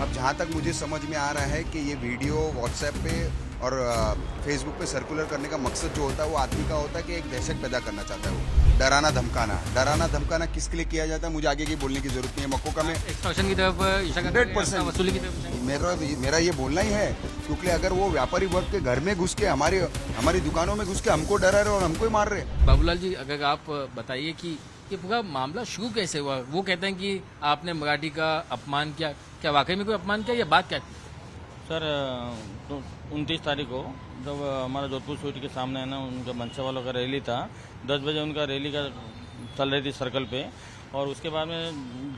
अब जहाँ तक मुझे समझ में आ रहा है कि ये वीडियो व्हाट्सएप पे और फेसबुक पे सर्कुलर करने का मकसद जो होता है वो आदमी का होता है कि एक दहशत पैदा करना चाहता है, वो डराना धमकाना किसके लिए किया जाता है मुझे आगे की बोलने की जरूरत नहीं है। मक्को का मैं एक्सटॉर्शन की तरफ इशारा कर रहे हैं, 100% वसूली की तरफ। मेरा ये बोलना ही है, क्योंकि अगर वो व्यापारी वर्ग के घर में घुस के हमारी दुकानों में घुस के हमको डरा रहे और हमको ही मार रहे। बाबूलाल जी, अगर आप बताइए कि ये पूरा मामला शुरू कैसे हुआ? वो कहते हैं कि आपने मराठी का अपमान किया, क्या वाकई में कोई अपमान किया या बात क्या थी? सर 29 तारीख को जब हमारा जोधपुर स्वीट के सामने है ना, उनका मनसा वालों का रैली था, 10 बजे उनका रैली का चल रही थी सर्कल पे, और उसके बाद में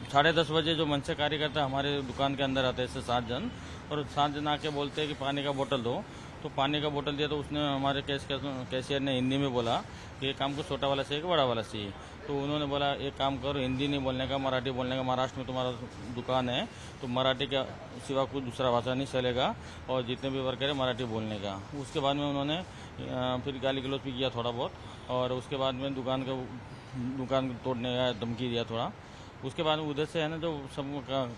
10:30 बजे जो मनसा कार्यकर्ता हमारे दुकान के अंदर आते हैं 7 जन, और 7 जन आके बोलते हैं कि पानी का बोतल दो, तो पानी का बोतल दिया तो उसने हमारे कैशियर ने हिंदी में बोला कि ये काम को छोटा वाला चाहिए कि बड़ा वाला चाहिए। तो उन्होंने बोला एक काम करो, हिंदी नहीं बोलने का, मराठी बोलने का, महाराष्ट्र में तुम्हारा दुकान है तो मराठी के सिवा कोई दूसरा भाषा नहीं चलेगा, और जितने भी वर्कर है मराठी बोलने का। उसके बाद में उन्होंने फिर गाली गलौज भी किया थोड़ा बहुत, और उसके बाद में दुकान तोड़ने का धमकी दिया थोड़ा। उसके बाद उधर से है ना जो सब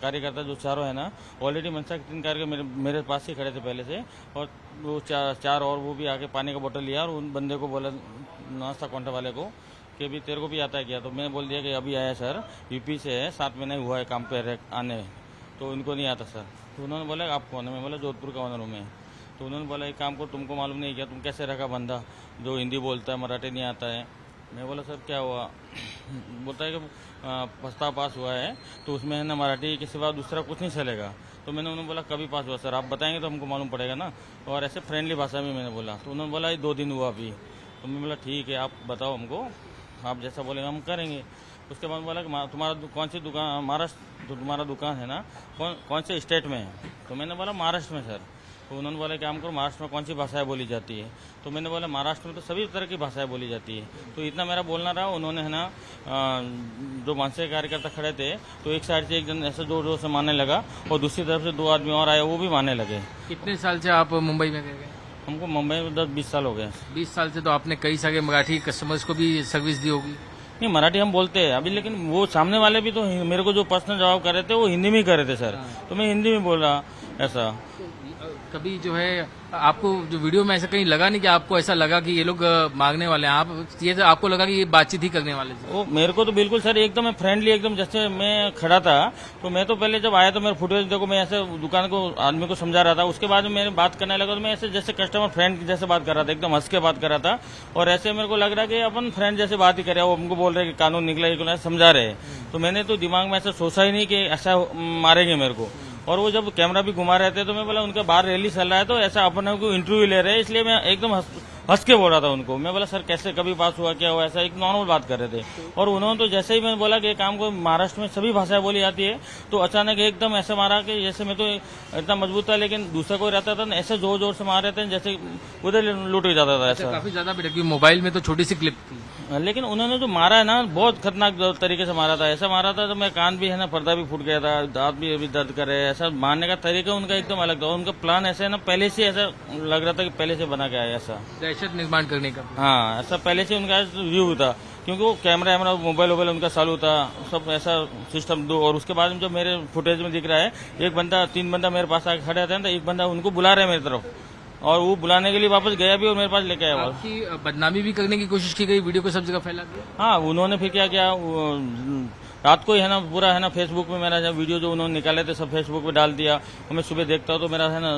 कार्यकर्ता जो चारों है ना, ऑलरेडी मनसा के 3 कार्यकर्ता मेरे पास ही खड़े थे पहले से, और वो चार और वो भी आके पानी का बोतल लिया और उन बंदे को बोला, नाश्ता काउंटर वाले को, कि अभी तेरे को भी आता है क्या? तो मैंने बोल दिया कि अभी आया सर, यूपी से है, 7 महीने हुआ है काम पे आने, तो उनको नहीं आता सर। तो उन्होंने बोला आप कौन है? मैं बोला जोधपुर का ओनर हूँ मैं। तो उन्होंने बोला एक काम को, तुमको मालूम नहीं क्या, तुम कैसे रखा बंदा जो हिंदी बोलता है मराठी नहीं आता है? मैं बोला सर क्या हुआ? बोलता है कि प्रस्ताव पास हुआ है तो उसमें है ना मराठी के सिवा दूसरा कुछ नहीं चलेगा। तो मैंने उन्होंने बोला कभी पास हुआ सर? आप बताएंगे तो हमको मालूम पड़ेगा ना, और ऐसे फ्रेंडली भाषा में मैंने बोला। तो उन्होंने बोला ये 2 दिन हुआ अभी। तो मैं बोला ठीक है, आप बताओ हमको, आप जैसा बोलेंगे हम करेंगे। उसके बाद बोला कि तुम्हारा कौन सी दुकान, महाराष्ट्र तो तुम्हारा दुकान है ना, कौन से स्टेट में है? तो मैंने बोला महाराष्ट्र में सर। तो उन्होंने बोला कि हमको महाराष्ट्र में कौन सी भाषाएं बोली जाती है? तो मैंने बोला महाराष्ट्र में तो सभी तरह की भाषाएं बोली जाती है। तो इतना मेरा बोलना रहा, उन्होंने है ना जो मनसे कार्यकर्ता खड़े थे तो एक साइड से एक जन ऐसे जोर जोर से मारने लगा, और दूसरी तरफ से 2 आदमी और आए, वो भी मारने लगे। कितने साल से आप मुंबई में गए? हमको मुंबई में 10-20 साल हो गए। 20 साल से तो आपने कई सारे मराठी कस्टमर्स को भी सर्विस दी होगी। नहीं, मराठी हम बोलते हैं अभी, लेकिन वो सामने वाले भी तो मेरे को जो पर्सनल जवाब कर रहे थे वो हिंदी में ही कर रहे थे सर। तो मैं हिंदी में बोल रहा ऐसा। कभी जो है आपको जो वीडियो में ऐसा कहीं लगा नहीं कि आपको ऐसा लगा कि ये लोग मांगने वाले हैं? आपको लगा कि ये बातचीत ही करने वाले थे? वो मेरे को तो बिल्कुल सर एकदम फ्रेंडली, एकदम जैसे मैं खड़ा था तो मैं तो पहले जब आया तो मेरा फुटेज देखो, मैं ऐसे दुकान को आदमी को समझा रहा था। उसके बाद में मैंने बात करने लगा तो मैं ऐसे जैसे कस्टमर फ्रेंड जैसे बात कर रहा था, एकदम हंस के बात कर रहा था, और ऐसे मेरे को लग रहा कि अपन फ्रेंड जैसे बात ही करे। वो हमको बोल रहे कि कानून निकला समझा रहे। तो मैंने तो दिमाग में ऐसा सोचा ही नहीं कि ऐसा मारेंगे मेरे को। और वो जब कैमरा भी घुमा रहे थे तो मैं बोला उनके बाहर रैली चल रहा है तो ऐसा अपने को इंटरव्यू ले रहे हैं, इसलिए मैं एकदम हंस के बोल रहा था उनको। मैं बोला सर कैसे, कभी पास हुआ, क्या हुआ? ऐसा एक नॉर्मल बात कर रहे थे। और उन्होंने तो जैसे ही मैंने बोला कि काम को महाराष्ट्र में सभी भाषाएं बोली जाती है, तो अचानक एकदम ऐसे मारा कि जैसे मैं तो इतना मजबूत था, लेकिन दूसरा कोई रहता था ऐसे जोर जोर से मार रहे थे जैसे उधर लूट ही जाता था ऐसा। काफी ज्यादा भी, मोबाइल में तो छोटी सी क्लिप थी, लेकिन उन्होंने जो मारा है ना बहुत खतरनाक तरीके से मारा था। ऐसा मारा था तो मैं कान भी है ना, पर्दा भी फूट गया था, दांत भी अभी दर्द करे। ऐसा मारने का तरीका उनका एकदम अलग था। उनका प्लान ऐसा है ना, पहले से ऐसा लग रहा था कि पहले से बना के आया ऐसा दहशत निर्माण करने का। हाँ, ऐसा पहले से उनका व्यू था, क्योंकि वो कैमरा मोबाइल उनका चालू था, सब ऐसा सिस्टम दो। और उसके बाद में जो मेरे फुटेज में दिख रहा है, 3 बंदा मेरे पास आके खड़े थे ना, एक बंदा उनको बुला रहे हैं मेरी तरफ, और वो बुलाने के लिए वापस गया भी और मेरे पास लेके आया। आपकी बदनामी भी करने की कोशिश की गई, वीडियो को सब जगह फैला दिया। हाँ, उन्होंने फिर क्या किया, रात को ही है ना पूरा है ना फेसबुक में मेरा वीडियो जो उन्होंने निकाले थे सब फेसबुक पे डाल दिया। और मैं सुबह देखता हूँ तो मेरा है ना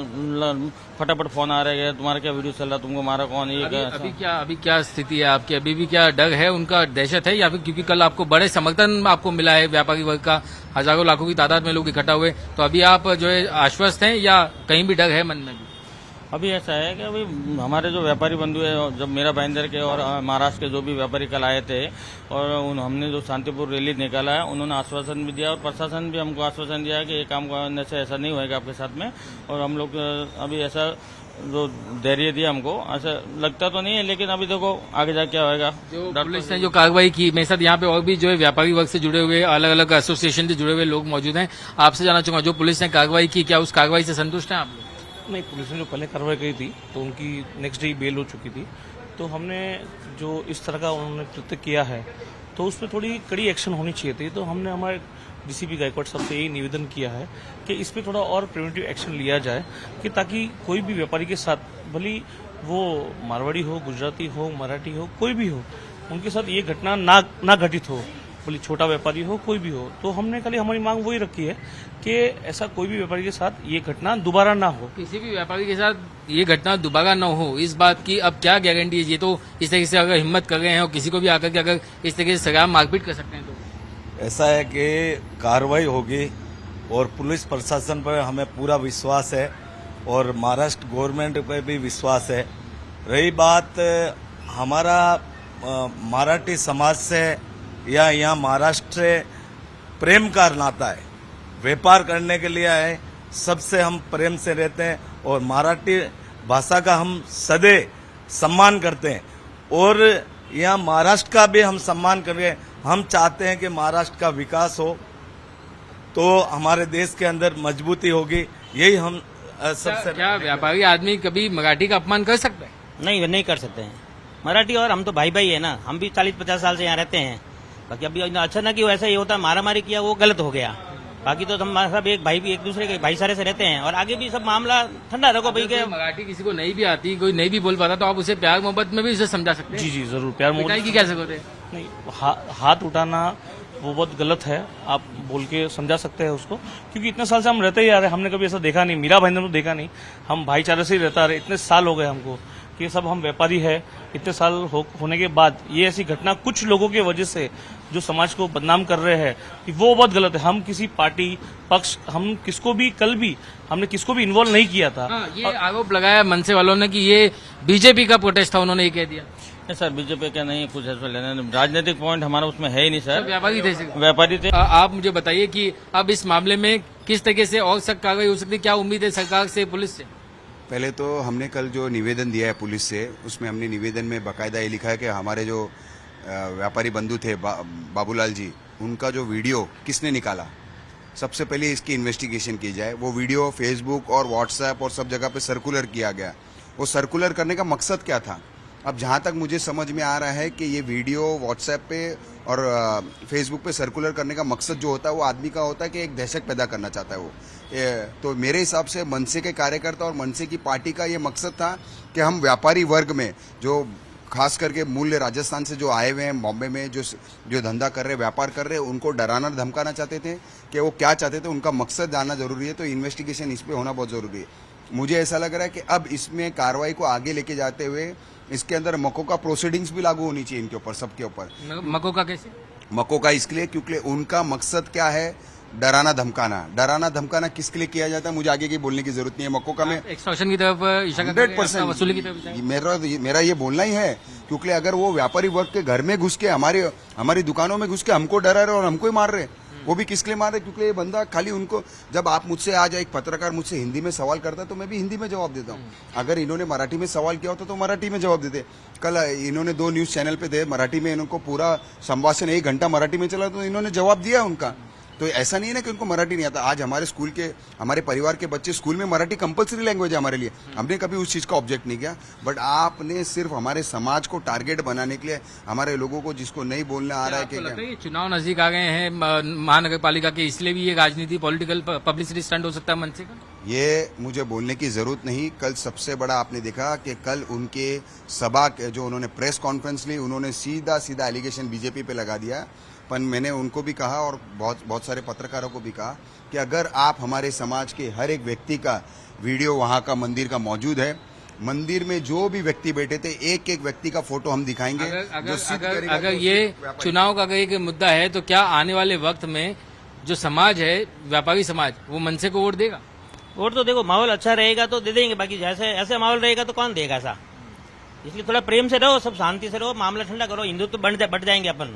फटाफट फोन आ रहा है, तुम्हारा क्या वीडियो चल रहा, तुमको मारा कौन? ये अभी क्या स्थिति है आपकी? अभी भी क्या डर है, उनका दहशत है, या फिर क्योंकि कल आपको बड़े समर्थन आपको मिला है व्यापारी वर्ग का, हजारों लाखों की तादाद में लोग इकट्ठा हुए, तो अभी आप जो है आश्वस्त हैं या कहीं भी डर है मन में भी? अभी ऐसा है कि अभी हमारे जो व्यापारी बंधु है, जब मेरा भाईंदर के और महाराष्ट्र के जो भी व्यापारी कल आए थे और हमने जो शांतिपूर्ण रैली निकाला है, उन्होंने आश्वासन भी दिया और प्रशासन भी हमको आश्वासन दिया है कि ये काम करने से ऐसा नहीं होएगा आपके साथ में। और हम लोग अभी ऐसा जो धैर्य दिया हमको, ऐसा लगता तो नहीं है, लेकिन अभी देखो आगे जाके क्या होएगा। जो पुलिस ने जो कार्रवाई की, मेरे साथ यहाँ पे और भी जो है व्यापारी वर्ग से जुड़े हुए, अलग अलग एसोसिएशन से जुड़े हुए लोग मौजूद हैं। आपसे जानना चाहूंगा, जो पुलिस ने कार्रवाई की, क्या उस कार्रवाई से संतुष्ट हैं आप लोग? नहीं, पुलिस ने जो पहले कार्रवाई करी थी तो उनकी नेक्स्ट डे बेल हो चुकी थी, तो हमने जो इस तरह का उन्होंने कृत्य किया है तो उस पर थोड़ी कड़ी एक्शन होनी चाहिए थी। तो हमने हमारे डीसीपी गायकवाड़ साहब से यही निवेदन किया है कि इस पे थोड़ा और प्रिवेंटिव एक्शन लिया जाए कि ताकि कोई भी व्यापारी के साथ, भले वो मारवाड़ी हो, गुजराती हो, मराठी हो, कोई भी हो, उनके साथ ये घटना ना घटित हो, भले छोटा व्यापारी हो, कोई भी हो। तो हमने खाली हमारी मांग वही रखी है कि ऐसा कोई भी व्यापारी के साथ ये घटना दोबारा ना हो। किसी भी व्यापारी के साथ ये घटना दोबारा न हो, इस बात की अब क्या गारंटी है? ये तो इस तरीके से अगर हिम्मत कर रहे हैं और किसी को भी आकर के अगर इस तरीके से सगा मारपीट कर सकते हैं तो ऐसा है कि कार्रवाई होगी और पुलिस प्रशासन पर हमें पूरा विश्वास है और महाराष्ट्र गवर्नमेंट पर भी विश्वास है। रही बात हमारा मराठी समाज से या यहाँ महाराष्ट्र से प्रेम का नाता है, व्यापार करने के लिए आए, सबसे हम प्रेम से रहते हैं और मराठी भाषा का हम सदैव सम्मान करते हैं और यहाँ महाराष्ट्र का भी हम सम्मान करें। हम चाहते हैं कि महाराष्ट्र का विकास हो तो हमारे देश के अंदर मजबूती होगी। यही हम सबसे क्या व्यापारी आदमी कभी मराठी का अपमान कर सकता है? नहीं कर सकते हैं। मराठी और हम तो भाई भाई है ना, हम भी 40-50 साल से यहाँ रहते हैं। बाकी अभी अच्छा ना कि वैसा ही होता, मारामारी किया वो गलत हो गया। बाकी तो हम सब एक भाई भी एक दूसरे के भाईचारे से रहते हैं और आगे भी सब मामला ठंडा रखो भाई के। मराठी किसी को नहीं भी आती, कोई नहीं भी बोल पाता तो आप उसे प्यार मोहब्बत में भी उसे समझा सकते हैं। जी जरूर, प्यार पिटाई की क्या जरूरत है? नहीं, हाथ उठाना वो बहुत गलत है। आप बोल के समझा सकते हैं उसको, क्योंकि इतने साल से हम रहते ही आ रहे हैं, हमने कभी ऐसा देखा नहीं। मीरा भाई ने तो देखा नहीं, हम भाईचारे से ही रहता आ रहे, इतने साल हो गए हमको कि सब हम व्यापारी है। इतने साल होने के बाद ये ऐसी घटना कुछ लोगों की वजह से जो समाज को बदनाम कर रहे हैं, कि वो बहुत गलत है। हम किसी पार्टी पक्ष, हम किसको भी कल भी हमने किसको भी इन्वॉल्व नहीं किया था। ये आरोप लगाया मनसे वालों ने कि ये बीजेपी का प्रोटेस्ट था, उन्होंने ये कह दिया। नहीं सर, बीजेपी का नहीं, कुछ ऐसा लेना, राजनीतिक पॉइंट हमारा उसमें है ही नहीं सर। व्यापारी थे व्यापारी थे। आप मुझे बताइए कि अब इस मामले में किस तरीके से और सख्त कार्रवाई हो सकती है? क्या उम्मीद है सरकार से, पुलिस से? पहले तो हमने कल जो निवेदन दिया है पुलिस से, उसमें हमने निवेदन में बाकायदा ये लिखा है कि हमारे जो व्यापारी बंधु थे बाबूलाल जी, उनका जो वीडियो किसने निकाला, सबसे पहले इसकी इन्वेस्टिगेशन की जाए। वो वीडियो फेसबुक और व्हाट्सएप और सब जगह पे सर्कुलर किया गया। वो सर्कुलर करने का मकसद क्या था? अब जहां तक मुझे समझ में आ रहा है कि ये वीडियो व्हाट्सएप पे और फेसबुक पे सर्कुलर करने का मकसद जो होता है वो आदमी का होता है कि एक दहशत पैदा करना चाहता है वो। तो मेरे हिसाब से मनसे के कार्यकर्ता और मनसे की पार्टी का ये मकसद था कि हम व्यापारी वर्ग में जो खास करके मूल्य राजस्थान से जो आए हुए हैं, बॉम्बे में जो धंधा कर रहे, व्यापार कर रहे, उनको डराना धमकाना चाहते थे कि वो क्या चाहते थे, उनका मकसद जानना जरूरी है। तो इन्वेस्टिगेशन इस पे होना बहुत जरूरी है। मुझे ऐसा लग रहा है कि अब इसमें कार्रवाई को आगे लेके जाते हुए इसके अंदर मकोका प्रोसीडिंग्स भी लागू होनी चाहिए इनके ऊपर, सबके ऊपर। मकोका कैसे? मकोका इसलिए क्योंकि उनका मकसद क्या है? डराना धमकाना। डराना धमकाना किसके लिए किया जाता है मुझे आगे की बोलने की जरूरत नहीं है। मकोका में एक्सटॉर्शन की तरफ इशारा कर रहे हैं, 100% वसूली की तरफ इशारा। मेरा ये बोलना ही है, क्योंकि अगर वो व्यापारी वर्ग के घर में घुस के हमारी दुकानों में घुस के हमको डरा रहे और हमको ही मार रहे, वो भी किसके लिए मार रहे? क्योंकि ये बंदा खाली उनको, जब आप मुझसे आज एक पत्रकार मुझसे हिंदी में सवाल करता है तो मैं भी हिंदी में जवाब देता हूँ। अगर इन्होंने मराठी में सवाल किया होता तो मराठी में जवाब देते। कल इन्होंने 2 न्यूज चैनल पे थे मराठी में, इनको पूरा संभाषण 1 घंटा मराठी में चला तो इन्होंने जवाब दिया उनका। तो ऐसा नहीं है ना कि उनको मराठी नहीं आता। आज हमारे स्कूल के, हमारे परिवार के बच्चे स्कूल में मराठी कंपलसरी लैंग्वेज है हमारे लिए, हमने कभी उस चीज का ऑब्जेक्ट नहीं किया। बट आपने सिर्फ हमारे समाज को टारगेट बनाने के लिए हमारे लोगों को, जिसको नहीं बोलना आ रहा है कि चुनाव नजदीक आ गए हैं महानगर पालिका के, इसलिए भी ये राजनीति, पॉलिटिकल पब्लिसिटी स्टंट हो सकता है मनसे का? ये मुझे बोलने की जरूरत नहीं। कल सबसे बड़ा आपने देखा कि कल उनके सभा जो उन्होंने प्रेस कॉन्फ्रेंस ली, उन्होंने सीधा एलिगेशन बीजेपी पे लगा दिया। पर मैंने उनको भी कहा और बहुत सारे पत्रकारों को भी कहा कि अगर आप हमारे समाज के हर एक व्यक्ति का वीडियो वहां का मंदिर का मौजूद है, मंदिर में जो भी व्यक्ति बैठे थे एक एक व्यक्ति का फोटो हम दिखाएंगे। अगर ये चुनाव का अगर एक मुद्दा है तो क्या आने वाले वक्त में जो समाज है, व्यापारी समाज, वो मनसे को वोट देगा? वोट तो देखो, माहौल अच्छा रहेगा तो दे देंगे, बाकी जैसे ऐसे माहौल रहेगा तो कौन देगा ऐसा। इसलिए थोड़ा प्रेम से रहो, सब शांति से रहो, मामला ठंडा करो, हिंदुत्व बढ़ जाएंगे अपन।